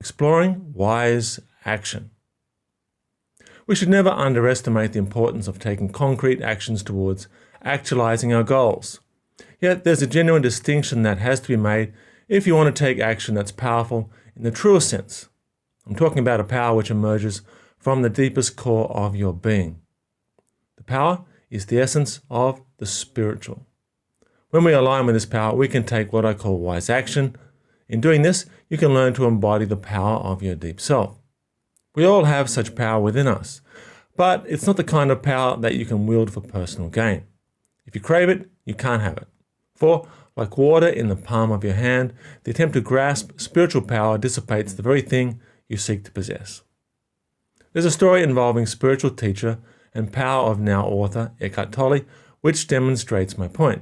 Exploring wise action. We should never underestimate the importance of taking concrete actions towards actualizing our goals. Yet there's a genuine distinction that has to be made if you want to take action that's powerful in the truest sense. I'm talking about a power which emerges from the deepest core of your being. The power is the essence of the spiritual. When we align with this power, we can take what I call wise action. In doing this, you can learn to embody the power of your deep self. We all have such power within us, but it's not the kind of power that you can wield for personal gain. If you crave it, you can't have it. For, like water in the palm of your hand, the attempt to grasp spiritual power dissipates the very thing you seek to possess. There's a story involving spiritual teacher and power of now author Eckhart Tolle, which demonstrates my point.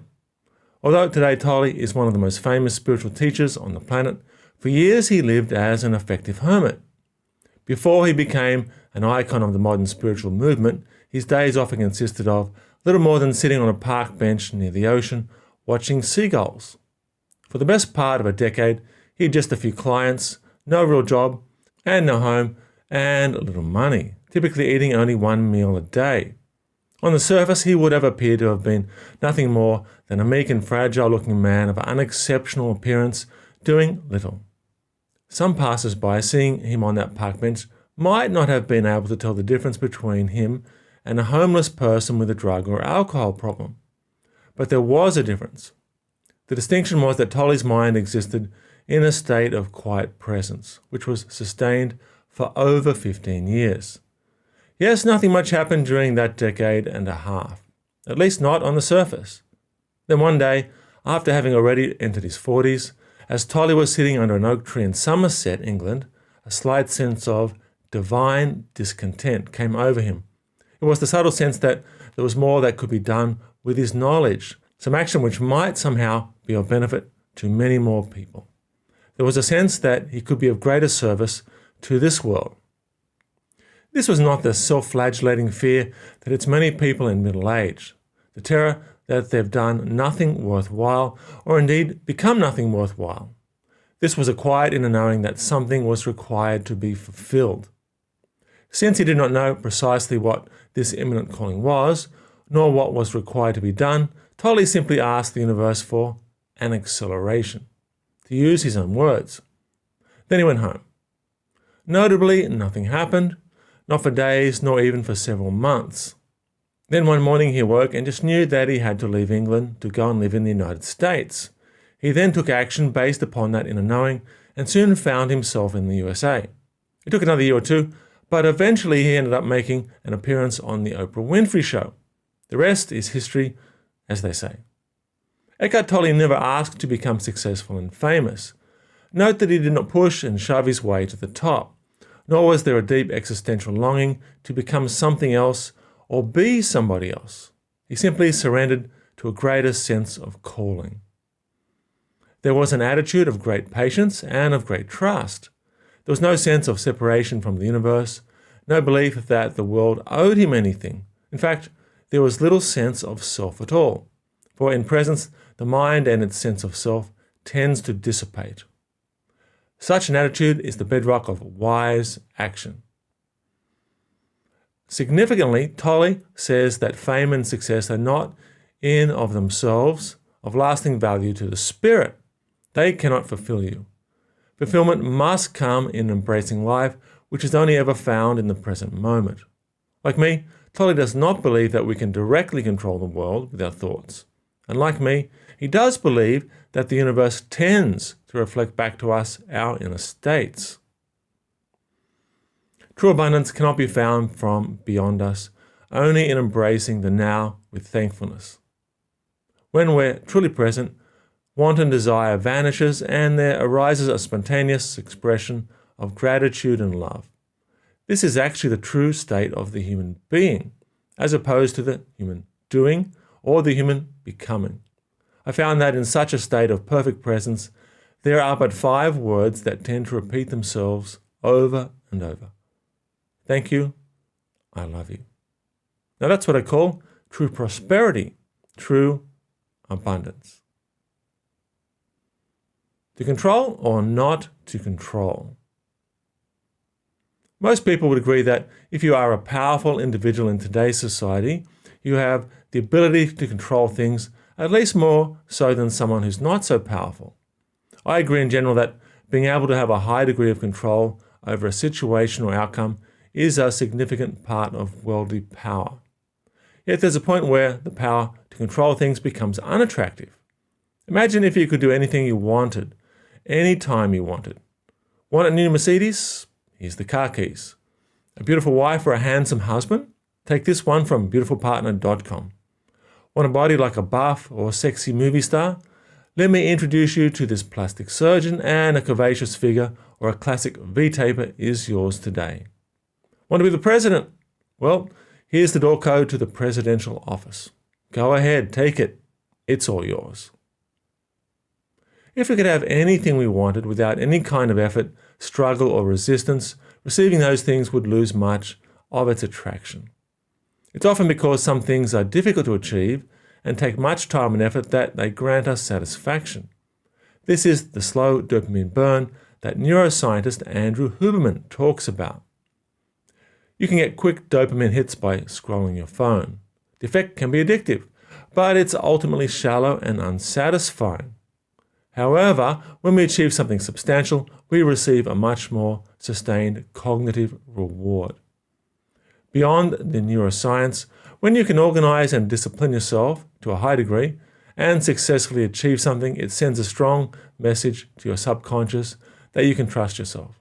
Although today Tolle is one of the most famous spiritual teachers on the planet, for years he lived as an effective hermit. Before he became an icon of the modern spiritual movement, his days often consisted of little more than sitting on a park bench near the ocean, watching seagulls. For the best part of a decade, he had just a few clients, no real job, and no home, and little money, typically eating only one meal a day. On the surface, he would have appeared to have been nothing more than a meek and fragile-looking man of unexceptional appearance, doing little. Some passers-by, seeing him on that park bench, might not have been able to tell the difference between him and a homeless person with a drug or alcohol problem. But there was a difference. The distinction was that Tolle's mind existed in a state of quiet presence, which was sustained for over 15 years. Yes, nothing much happened during that decade and a half, at least not on the surface. Then one day, after having already entered his 40s, as Tolle was sitting under an oak tree in Somerset, England, a slight sense of divine discontent came over him. It was the subtle sense that there was more that could be done with his knowledge, some action which might somehow be of benefit to many more people. There was a sense that he could be of greater service to this world. This was not the self-flagellating fear that hits many people in middle age, the terror that they've done nothing worthwhile, or indeed become nothing worthwhile. This was a quiet inner knowing that something was required to be fulfilled. Since he did not know precisely what this imminent calling was, nor what was required to be done, Tolle simply asked the universe for an acceleration, to use his own words. Then he went home. Notably, nothing happened, not for days, nor even for several months. Then one morning he awoke and just knew that he had to leave England to go and live in the United States. He then took action based upon that inner knowing and soon found himself in the USA. It took another year or two, but eventually he ended up making an appearance on the Oprah Winfrey Show. The rest is history, as they say. Eckhart Tolle never asked to become successful and famous. Note that he did not push and shove his way to the top, nor was there a deep existential longing to become something else or be somebody else. He simply surrendered to a greater sense of calling. There was an attitude of great patience and of great trust. There was no sense of separation from the universe, no belief that the world owed him anything. In fact, there was little sense of self at all, for in presence, the mind and its sense of self tends to dissipate. Such an attitude is the bedrock of wise action. Significantly, Tolle says that fame and success are not in of themselves of lasting value to the spirit. They cannot fulfill you. Fulfillment must come in embracing life, which is only ever found in the present moment. Like me, Tolle does not believe that we can directly control the world with our thoughts. And like me, he does believe that the universe tends to reflect back to us our inner states. True abundance cannot be found from beyond us, only in embracing the now with thankfulness. When we're truly present, wanton desire vanishes and there arises a spontaneous expression of gratitude and love. This is actually the true state of the human being, as opposed to the human doing or the human becoming. I found that in such a state of perfect presence, there are but 5 words that tend to repeat themselves over and over. Thank you, I love you. Now that's what I call true prosperity, true abundance. To control or not to control? Most people would agree that if you are a powerful individual in today's society, you have the ability to control things, at least more so than someone who's not so powerful. I agree in general that being able to have a high degree of control over a situation or outcome is a significant part of worldly power. Yet there's a point where the power to control things becomes unattractive. Imagine if you could do anything you wanted, anytime you wanted. Want a new Mercedes? Here's the car keys. A beautiful wife or a handsome husband? Take this one from beautifulpartner.com. Want a body like a buff or sexy movie star? Let me introduce you to this plastic surgeon, and a curvaceous figure or a classic V-taper is yours today. Want to be the president? Well, here's the door code to the presidential office. Go ahead, take it. It's all yours. If we could have anything we wanted without any kind of effort, struggle, or resistance, receiving those things would lose much of its attraction. It's often because some things are difficult to achieve and take much time and effort that they grant us satisfaction. This is the slow dopamine burn that neuroscientist Andrew Huberman talks about. You can get quick dopamine hits by scrolling your phone. The effect can be addictive, but it's ultimately shallow and unsatisfying. However, when we achieve something substantial, we receive a much more sustained cognitive reward. Beyond the neuroscience, when you can organize and discipline yourself to a high degree and successfully achieve something, it sends a strong message to your subconscious that you can trust yourself,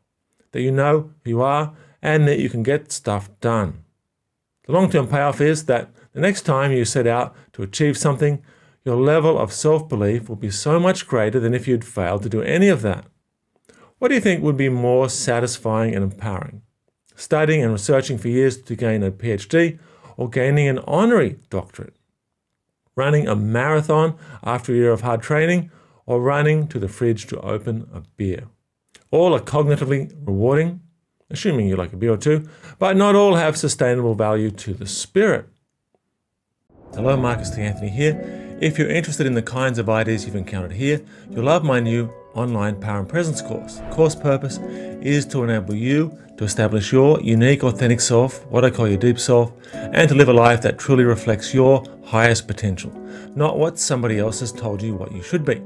that you know who you are, and that you can get stuff done. The long-term payoff is that the next time you set out to achieve something, your level of self-belief will be so much greater than if you'd failed to do any of that. What do you think would be more satisfying and empowering? Studying and researching for years to gain a PhD, or gaining an honorary doctorate? Running a marathon after a year of hard training, or running to the fridge to open a beer? All are cognitively rewarding, assuming you like a beer or two, but not all have sustainable value to the spirit. Hello, Marcus T. Anthony here. If you're interested in the kinds of ideas you've encountered here, you'll love my new online Power and Presence course. The course purpose is to enable you to establish your unique, authentic self, what I call your deep self, and to live a life that truly reflects your highest potential, not what somebody else has told you what you should be.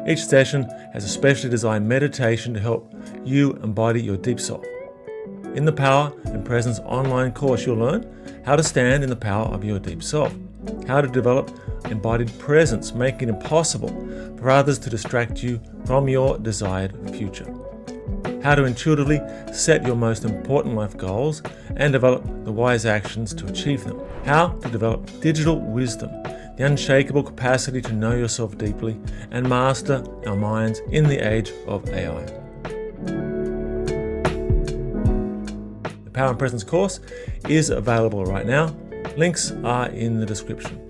Each session has a specially designed meditation to help you embody your deep self. In the Power and Presence online course, you'll learn how to stand in the power of your deep self, how to develop embodied presence, making it impossible for others to distract you from your desired future, how to intuitively set your most important life goals and develop the wise actions to achieve them, how to develop digital wisdom, the unshakable capacity to know yourself deeply and master our minds in the age of AI. The Power and Presence course is available right now. Links are in the description.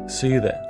See you there.